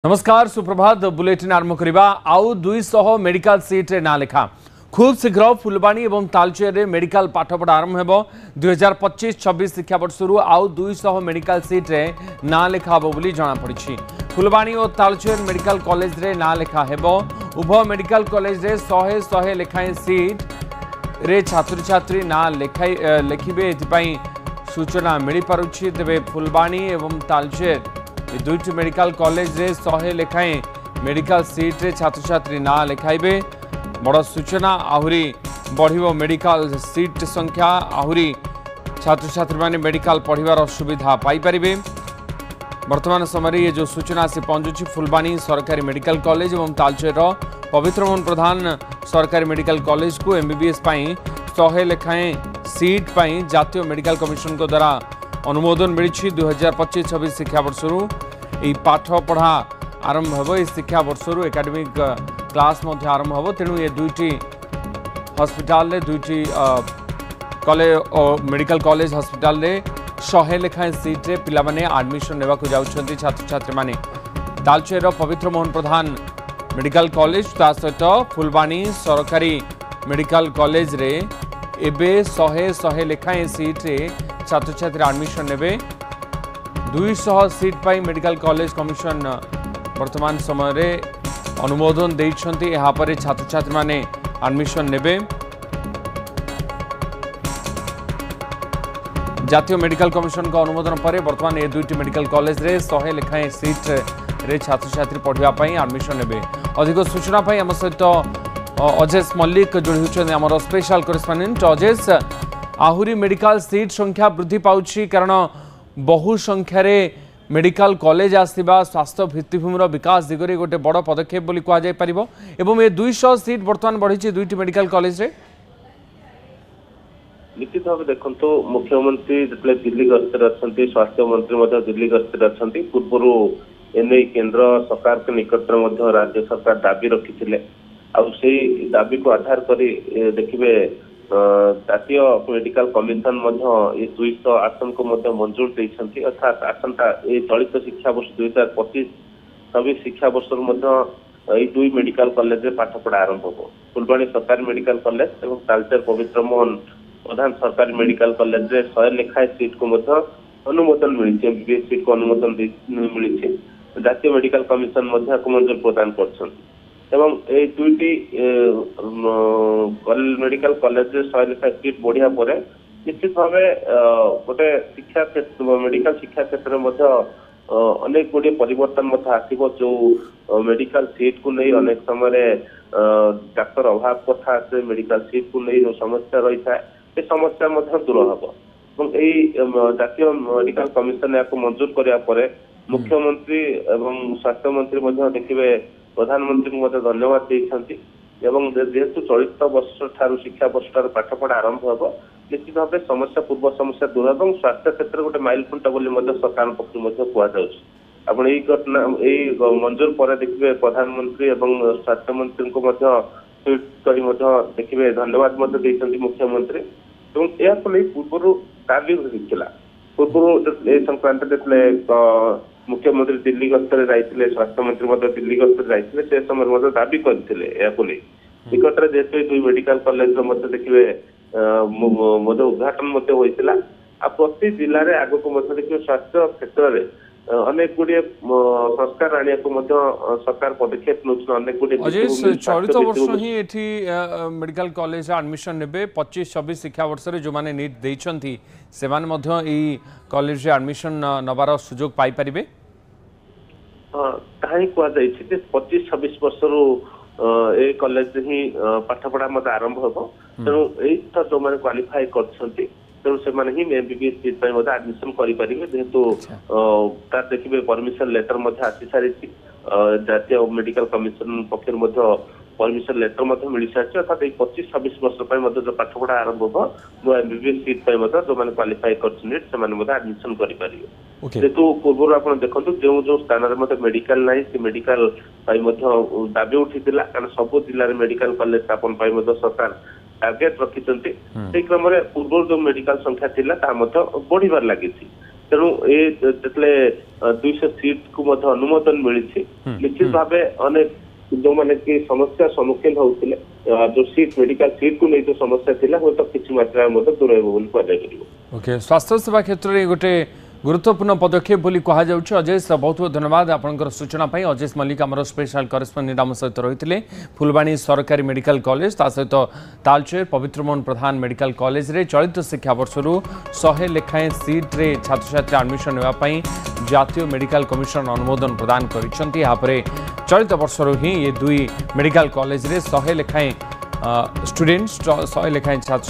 नमस्कार सुप्रभात बुलेटिन आरंभ करवा आउ 200 मेडिकल सीट रे ना लेखा खूब शीघ्र फुलबाणी और तालचेर रे मेडिकल पाठपढ़ा आरंभ हो 2025-26 शिक्षा वर्ष आउ 200 मेडिकल सीट रे ना लेखा बोली जना पड़ी। फुलबाणी और तालचेर मेडिकल कॉलेज रे ना लेखा हेबो। उभय मेडिकल कॉलेज रे 100 लेखाएं सीट रे छात्र छात्री ना लेखिबे एथिपाई सूचना मिली पारुछि। तेबे फुलबाणी एवं तालचेर दुईटी मेडिकल कॉलेज रे 100 लेखाएं मेडिकल सीट रे छात्र छात्री ना लेखाइबे। बड़ सूचना आहुरी बढ़िबो मेडिकल सीट संख्या आहुरी छात्र छात्री माने मेडिकल पढ़िबार सुविधा पाई परिबे। वर्तमान समय ये जो सूचना से पहुंचुछि फुलबाणी सरकारी मेडिकल कॉलेज और तालचेर पवित्र मोहन प्रधान सरकारी मेडिकल कॉलेज को एमबीबीएस पाई 100 लेखाएं सीट पाई जातीय मेडिकल कमिशन को द्वारा अनुमोदन मिली। 2025-26 शिक्षा वर्ष पाठ पढ़ा आरंभ हो। इस शिक्षा वर्ष एकाडेमिक क्लास आरंभ हो। तेणु ये दुईटी हॉस्पिटल दुईटी मेडिकल कॉलेज हॉस्पिटल 100 लेखाएं सीट रे पिला माने एडमिशन नेबा को जाउछंती छात्र छात्री माने। तालचेर पवित्र मोहन प्रधान मेडिकल कॉलेज ता सहित फुलबाणी सरकारी मेडिकल कॉलेज रे एबे 100 लेखाएं सीट रे छात्र छात्री एडमिशन नेबे। 200 सीट पाई मेडिकल कॉलेज कमिशन वर्तमान समय रे अनुमोदन देइछंती। यहाँ पर छात्र छात्री माने एडमिशन नेबे। जातीय मेडिकल कमिशन का अनुमोदन पर वर्तमान ये दुईटी मेडिकल कॉलेज रे 100 लेखाएं सीट रे छात्र छात्री पढ़िबा पई एडमिशन नेबे। अधिक सूचना पई हम सहित अजेश मल्लिक जोड़ी होछन हमर स्पेशल करेस्पोंडेंट। अजेश, आहुरी मेडिकल सीट संख्या वृद्धि पाउछि कारण बहु संख्यार मेडिकल कॉलेज आसवा स्वास्थ्य भित्तिभूमिर विकास दिगरे गोटे बड़ पदक्षेप बोली कह जाय परिबो एवं ये 200 सीट वर्तमान बढ़ी दुईटी मेडिकल कॉलेज रे। निश्चित भाव देखो मुख्यमंत्री जितने दिल्ली गस्तर अच्छा स्वास्थ्य मंत्री दिल्ली गस्तर अच्छा पूर्वर एने केंद्र सरकार के निकट में राज्य सरकार दाबी रखी दाबी को आधार कर देखिए जातीय मेडिकल कमिशन ये 200 आसन को मंजूर देती अर्थात आसंता ये चलित शिक्षा वर्ष 2025-26 शिक्षा वर्ष दुई मेडिकल कॉलेज रे पाठपढ़ा आरंभ हो। फुलबाणी सरकारी मेडिकल कॉलेज और तालचेर पवित्र मोहन प्रधान सरकारी मेडिकल कॉलेज रे 100 लेखाएं सीट को अनुमोदन मिली। एमबीबीएस सीट को अनुमोदन मिली। जातीय मेडिकल कमिशन मंजूर प्रदान कर दुईटी मेडिकल कॉलेज 100 लेखाएं सीट बढ़िया पर निश्चित भाव गोटे शिक्षा क्षेत्र मेडिकल शिक्षा क्षेत्र में अनेक गुड़े परिवर्तन आसो। जो मेडिकल सीट को नहीं अनेक समय डाक्तर अभाव कथा आसे मेडिकल सीट को नहीं जो समस्या रही है समस्या दूर हम जातीय मेडिकल कमिशन या मंजूर कराया मुख्यमंत्री एवं स्वास्थ्य मंत्री देखिए प्रधानमंत्री को धन्यवाद देते। जेहेतु चलित वर्ष ठार शिक्षा वर्ष ठार पाठपढ़ा आरंभ हो निश्चित भाव समस्या पूर्व समस्या दूर और स्वास्थ्य क्षेत्र गोटे माइल खुंट बोली सरकार पक्ष कहुई घटना यही मंजूर पर देखिए प्रधानमंत्री एवं स्वास्थ्य मंत्री को ट्वीट कर देखिए धन्यवाद देते मुख्यमंत्री। पूर्व दाबी होता पूर्व संक्रांत मुख्यमंत्री दिल्ली गस्तर जाइए स्वास्थ्य मंत्री दिल्ली गस्तर जाइए से समय दाबी करते निकट में जेहेतु दुई मेडिकल कॉलेज देखिए उद्घाटन होता प्रति जिले में आग को देखिए स्वास्थ्य क्षेत्र में अनेक गुड़े संस्कार आने को सरकार पदक्षेप अनेक गुड़े चलित वर्ष ही एठी मेडिकल कॉलेज एडमिशन नेबे 25-26 शिक्षा वर्ष रे जो माने नीट देइछंती से माने मध्य ई कॉलेज रे एडमिशन नबार सुजोग पाई परिबे। ताही को जाइछि जे 25-26 वर्ष रो ए कॉलेज ही पाठपढ़ा आरंभ हो। तेणु एटा जो माने क्वालिफाई करछंती तेणु से ही एमबीबीएस सीट एडमिशन करेंगे जेहेतु तार देखिए परमिशन लेटर आसी सारी जातीय मेडिकल कमिशन पक्ष परमिशन लेटर मिल सारी अर्थात 25-26 वर्ष जो पाठपढ़ा आरंभ हो नुआ एमबीबीएस सीट जो मैंने क्वालिफाई कर एडमिशन करेंगे। जेहेतु पूर्व आप देखो जो जो स्थान में मेडिकल ना से मेडिकल दाबी उठी कारण सब जिले में मेडिकल कॉलेज स्थापन सरकार टार्गेट रखी क्रम पूर्व जो मेडिकल संख्या थी बढ़िबार लगी तेणु ये जितने 200 सीट को अनुमोदन मिली निश्चित भाव अनेक जो मैंने कि समस्या सम्मुखीन होते जो सीट मेडिकल सीट को नहीं जो समस्या थी वो तो किसी मात्रा में दूर ओके स्वास्थ्य सेवा क्षेत्र में गोटे गुरुत्वपूर्ण पदक्षेप बोली कह जाउछ। अजय बहुत बहुत धन्यवाद आपनकर सूचना पाई। अजय मल्लिक आमर स्पेशल करेस्पॉन्डेंट आम सहित रही फुलबाणी सरकारी मेडिकल कॉलेज ता सहित तालचेर पवित्रमोहन प्रधान मेडिकल कॉलेज रे चलित शिक्षा वर्षर 100 लेखाएं सीट रे छात्र छात्री एडमिशन नेवाई जातीय मेडिकल कमिशन अनुमोदन प्रदान करिसेंती। यापरे चलित वर्षर ही ये दुई मेडिकल कॉलेज रे 100 लेखाएं स्टूडेंट्स 100 लेखाएं छात्र